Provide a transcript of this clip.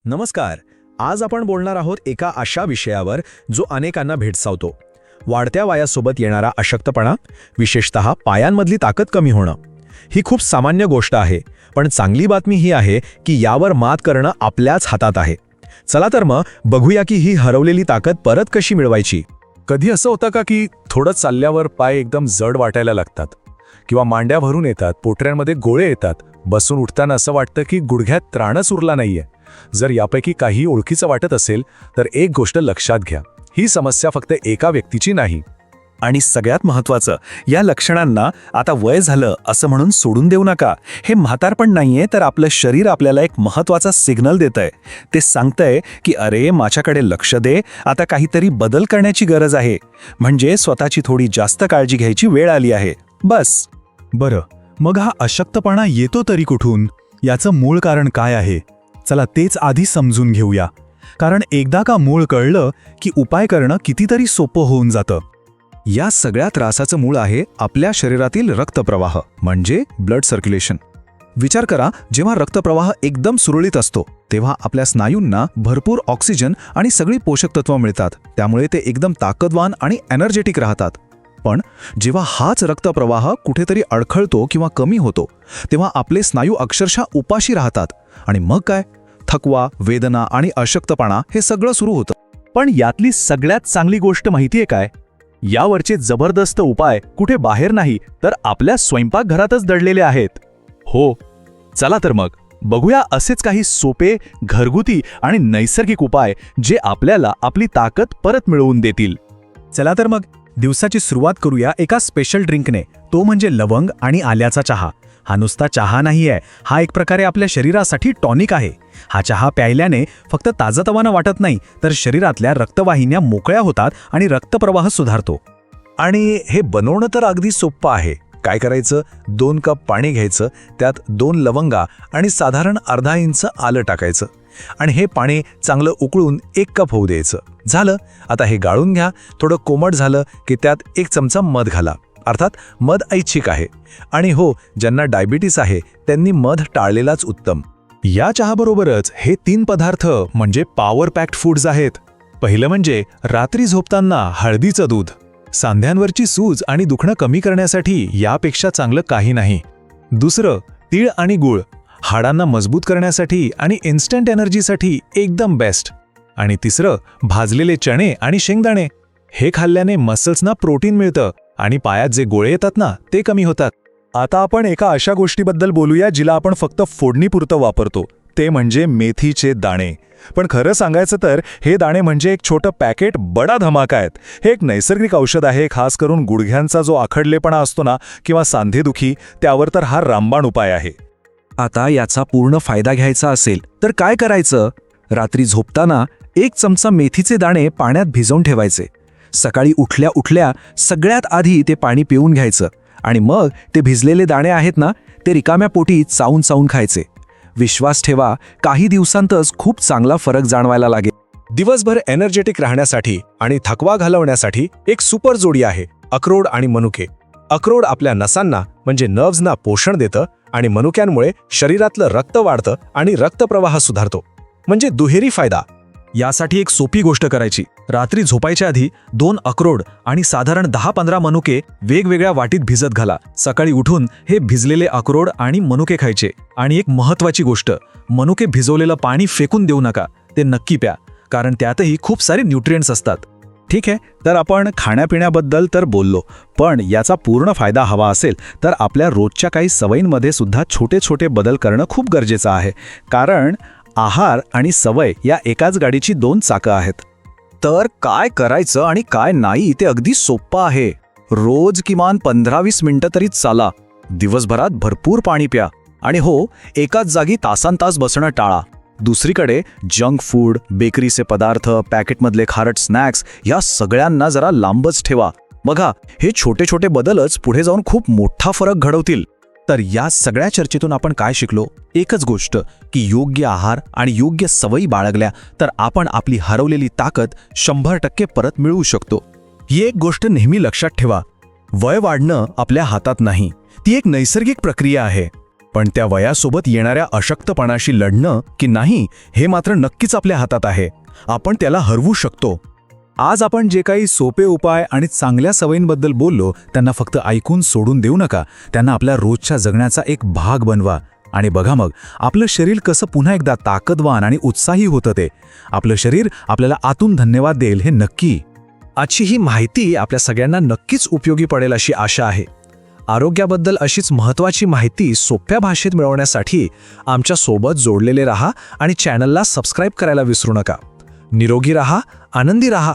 नमस्कार. आज आपण बोलणार आहोत एका अशा विषयावर जो अनेकांना भेडसावतो. वाढत्या वयासोबत येणारा अशक्तपणा, विशेषतः पायांमधली ताकद कमी होणं. ही खूप सामान्य गोष्ट आहे, पण चांगली बातमी ही आहे की यावर मात करणं आपल्याच हातात आहे. चला तर मग बघूया की ही हरवलेली ताकद परत कशी मिळवायची. कधी असं होतं का की थोडं चालल्यावर पाय एकदम जड वाटायला लागतात किंवा मांड्या भरून येतात, पोटऱ्यांमध्ये गोळे येतात, बसून उठताना असं वाटतं की गुडघ्यात त्राणच उरला नाहीये. जर यापैकी काही ओळखीचं वाटत असेल तर एक गोष्ट लक्षात घ्या, ही समस्या फक्त एका व्यक्तीची नाही. आणि सगळ्यात महत्त्वाचं, या लक्षणांना आता वय झालं असं म्हणून सोडून देऊ नका. हे म्हातारपण नाहीये, तर आपलं शरीर आपल्याला एक महत्त्वाचा सिग्नल देतंय. ते सांगतंय की अरे माझ्याकडे लक्ष दे, आता काहीतरी बदल करण्याची गरज आहे. म्हणजे स्वतःची थोडी जास्त काळजी घ्यायची वेळ आली आहे. बस. बरं, मग हा अशक्तपणा येतो तरी कुठून? याचं मूळ कारण काय आहे? चला तेच आधी समजून घेऊया. कारण एकदा का मूळ कळलं की उपाय करणं कितीतरी सोपं होऊन जातं. या सगळ्या त्रासाचं मूळ आहे आपल्या शरीरातील रक्तप्रवाह, म्हणजे ब्लड सर्क्युलेशन. विचार करा, जेव्हा रक्तप्रवाह एकदम सुरळीत असतो तेव्हा आपल्या स्नायूंना भरपूर ऑक्सिजन आणि सगळी पोषक तत्व मिळतात. त्यामुळे ते एकदम ताकदवान आणि एनर्जेटिक राहतात. पण जेव्हा हाच रक्तप्रवाह कुठेतरी अडखळतो किंवा कमी होतो तेव्हा आपले स्नायू अक्षरशः उपाशी राहतात. आणि मग काय? थकवा, वेदना आणि अशक्तपणा हे सगळं सुरू होतं. पण यातली सगळ्यात चांगली गोष्ट माहितीये काय? यावरचे जबरदस्त उपाय कुठे बाहेर नाही, तर आपल्या स्वयंपाकघरातच दडलेले आहेत. हो, चला तर मग बघूया असेच काही सोपे, घरगुती आणि नैसर्गिक उपाय जे आपल्याला आपली ताकद परत मिळवून देतील. चला तर मग दिवसाची सुरुवात करूया एका स्पेशल ड्रिंकने, तो म्हणजे लवंग आणि आल्याचा चहा. हा नुसता चहा नाहीये, हा एक प्रकारे आपल्या शरीरासाठी टॉनिक आहे. हा चहा प्यायल्याने फक्त ताजतवाना वाटत नाही, तर शरीरातल्या रक्तवाहिन्या मोकळ्या होतात आणि रक्तप्रवाह सुधारतो. आणि हे बनवणं तर अगदी सोपं आहे. काय करायचं? 2 कप पाणी घ्यायचं, त्यात 2 लवंगा आणि साधारण अर्धा इंच आलं टाकायचं आणि हे पाणी चांगलं उकळून 1 कप होऊ द्यायचं. झालं. आता हे गाळून घ्या. थोडं कोमट झालं की त्यात 1 चमचा मध घाला. अर्थात मध ऐच्छिक आहे. आणि हो, ज्यांना डायबिटीस आहे त्यांनी मध टाळलेलाच उत्तम. या चहाबरोबरच हे 3 पदार्थ म्हणजे पॉवर पॅक्ड फूड्स आहेत. पहिलं म्हणजे रात्री झोपताना हळदीचं दूध. सांध्यांवरची सूज आणि दुखणं कमी करण्यासाठी यापेक्षा चांगलं काही नाही. दुसरं, तीळ आणि गूळ. हाडांना मजबूत करण्यासाठी आणि इन्स्टंट एनर्जीसाठी एकदम बेस्ट. आणि तिसरं, भाजलेले चणे आणि शेंगदाणे. हे खाल्ल्याने मसल्सना प्रोटीन मिळतं आणि पायात जे गोळे येतात ना, ते कमी होतात. आता आपण एका अशा गोष्टीबद्दल बोलूया जिला आपण फक्त फोडणीपुरतं वापरतो, ते म्हणजे मेथीचे दाणे. पण खरं सांगायचं तर हे दाणे म्हणजे एक छोटं पॅकेट बडा धमाका आहेत. हे एक नैसर्गिक औषध आहे, खास करून गुडघ्यांचा जो आखडलेपणा असतो ना किंवा सांधेदुखी, त्यावर तर हा रामबाण उपाय आहे. आता याचा पूर्ण फायदा घ्यायचा असेल तर काय करायचं? रात्री झोपताना 1 चमचा मेथीचे दाणे पाण्यात भिजवून ठेवायचे. सकाळी उठल्या उठल्या सगळ्यात आधी ते पाणी पिऊन घ्यायचं आणि मग ते भिजलेले दाणे आहेत ना, ते रिकाम्या पोटी चावून चावून खायचे. विश्वास ठेवा, काही दिवसांतच खूप चांगला फरक जाणवायला लागेल. दिवसभर एनर्जेटिक राहण्यासाठी आणि थकवा घालवण्यासाठी एक सुपर जोडी आहे, अक्रोड आणि मनुके. अक्रोड आपल्या नसांना म्हणजे नर्व्हजना पोषण देतं आणि मनुक्यांमुळे शरीरातलं रक्त वाढतं आणि रक्तप्रवाह सुधारतो. म्हणजे दुहेरी फायदा. यासाठी एक सोपी गोष्ट करायची. रात्री झोपायच्या आधी 2 अक्रोड आणि साधारण 10-15 मनुके वेगवेगळ्या वाटीत भिजत घाला. सकाळी उठून हे भिजलेले अक्रोड आणि मनुके खायचे. आणि एक महत्त्वाची गोष्ट, मनुके भिजवलेलं पाणी फेकून देऊ नका, ते नक्की प्या, कारण त्यातही खूप सारे न्यूट्रिएंट्स असतात. ठीक आहे, तर आपण खाण्यापिण्याबद्दल तर बोललो, पण याचा पूर्ण फायदा हवा असेल तर आपल्या रोजच्या काही सवयींमध्ये सुद्धा छोटे छोटे बदल करणं खूप गरजेचं आहे. कारण आहार आणि सवय या एकाच गाडीची 2 चाकं आहेत. तर काय करायचं आणि काय नाही ते अगदी सोपं आहे. रोज किमान 15-20 मिनिटं तरी चाला. दिवसभरात भरपूर पाणी प्या. आणि हो, एकाच जागी तासनतास बसणं टाळा. दुसरीकडे जंक फूड, बेकरीचे पदार्थ, पॅकेटमधले खारट स्नॅक्स या सगळ्यांना जरा लांबच ठेवा. बघा, हे छोटे छोटे बदलच पुढे जाऊन खूप मोठा फरक घडवतील. तर या सगळ्या चर्चेतून आपण काय शिकलो? एकच गोष्ट, की योग्य आहार आणि योग्य सवयी बाळगल्या तर आपण आपली हरवलेली ताकद 100% परत मिळवू शकतो. ही एक गोष्ट नेहमी लक्षात ठेवा, वय वाढणं आपल्या हातात नाही, ती एक नैसर्गिक प्रक्रिया आहे. पण त्या वयासोबत येणाऱ्या अशक्तपणाशी लढणं की नाही हे मात्र नक्कीच आपल्या हातात आहे. आपण त्याला हरवू शकतो. आज आपण जे काही सोपे उपाय आणि चांगल्या सवयींबद्दल बोललो त्यांना फक्त ऐकून सोडून देऊ नका. त्यांना आपल्या रोजच्या जगण्याचा एक भाग बनवा. आणि बघा मग आपलं शरीर कसं पुन्हा एकदा ताकदवान आणि उत्साही होतं ते. आपलं शरीर आपल्याला आतून धन्यवाद देईल हे नक्की. आजची ही माहिती आपल्या सगळ्यांना नक्कीच उपयोगी पडेल अशी आशा आहे. आरोग्याबद्दल अशीच महत्त्वाची माहिती सोप्या भाषेत मिळवण्यासाठी आमच्या सोबत जोडलेले रहा आणि चॅनलला सबस्क्राईब करायला विसरू नका. निरोगी रहा, आनंदी रहा.